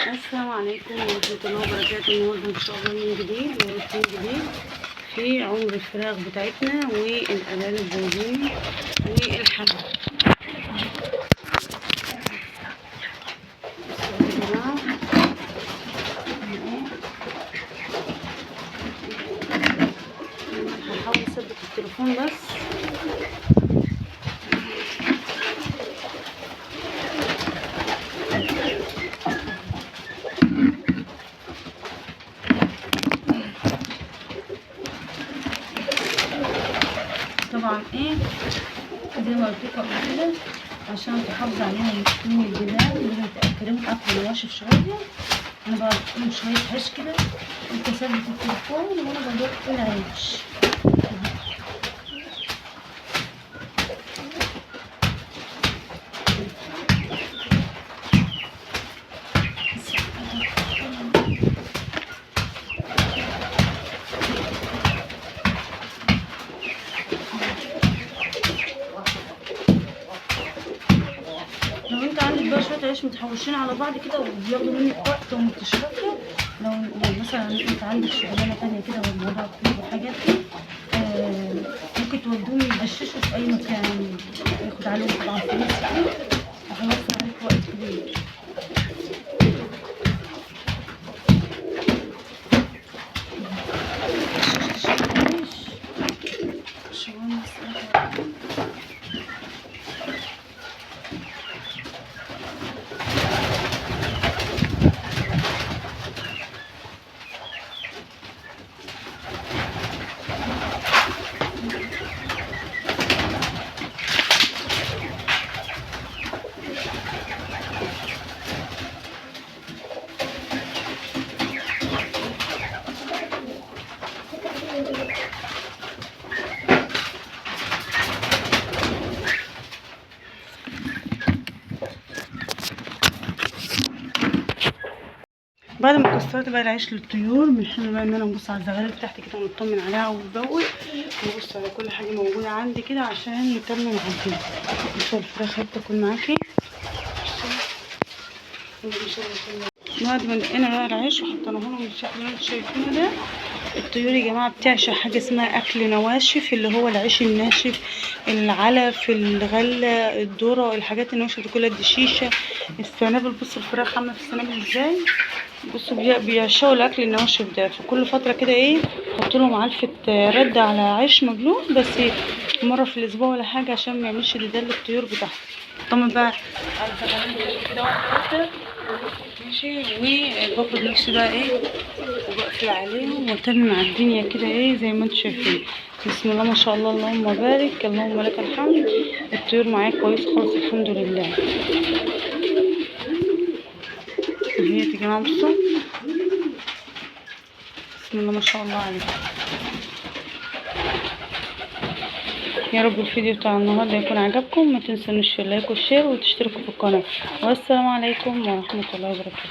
السلام عليكم ورحمة الله وبركاته. النهارده ان شاء الله من جديد وروتين جديد في عمر الفراخ بتاعتنا والأرانب البوظين والحمام. بصوا يا جماعة، هحاول اثبت التليفون بس. طبعا زي ما قلت لكم قبل كده، عشان تحافظ عليهم من الجبال لازم تاكلهم اكل ناشف شويه. انا بقى لهم شويه عيش كده، انت ثبت التليفون وانا بدوق العيش. لو انت عندك بقى شويه عيش متحوشين على بعض كده وبياخدوا منك وقت وما بتشربش، لو مثلا انت عندك شغلانه تانيه كده والموضوع كتير وحاجات دي، ممكن تودوهم يغششوا في اي مكان، ياخد عليهم طبعا فلوس كتير وهيوفر عليك وقت كبير. بعد ما كسرت بقى العيش للطيور، من حين بقى ان انا نبص على الزغاليل بتاعتي كده ونطمن عليها ونزود نبص على كل حاجه موجوده عندي كده عشان نكمل معاكي. بصوا الفراخ بتاكل معاكي. بعد ما دقينا بقى العيش وحطيناه لهم بالشكل اللي انتوا شايفينه ده، الطيور يا جماعه بتعشق حاجه اسمها اكل نواشف، اللي هو العيش الناشف، العلف، الغله، الذره، الحاجات الناشفه دي كلها، الدشيشه، السنابل. بصوا الفراخ عامله في السنابل ازاي. بصوا بيعشقوا الاكل الناشف ده. في كل فتره كده احط لهم علفه رد على عيش مبلول، بس مره في الاسبوع ولا حاجه عشان ما يعملش ديدان للطيور بتاعتي. طبعا بقى كده واحده ماشي، وباخد نفسي بقى وبقفل عليهم واتم مع الدنيا كده زي ما انتم شايفين. بسم الله ما شاء الله، اللهم بارك، اللهم لك الحمد. الطيور معايا كويس خالص الحمد لله. اهي يا جماعه بصوا، بسم الله ما شاء الله عليكم. يا رب الفيديو بتاع النهارده يكون عجبكم. ما تنسونوش اللايك والشير وتشتركوا في القناه. والسلام عليكم ورحمه الله وبركاته.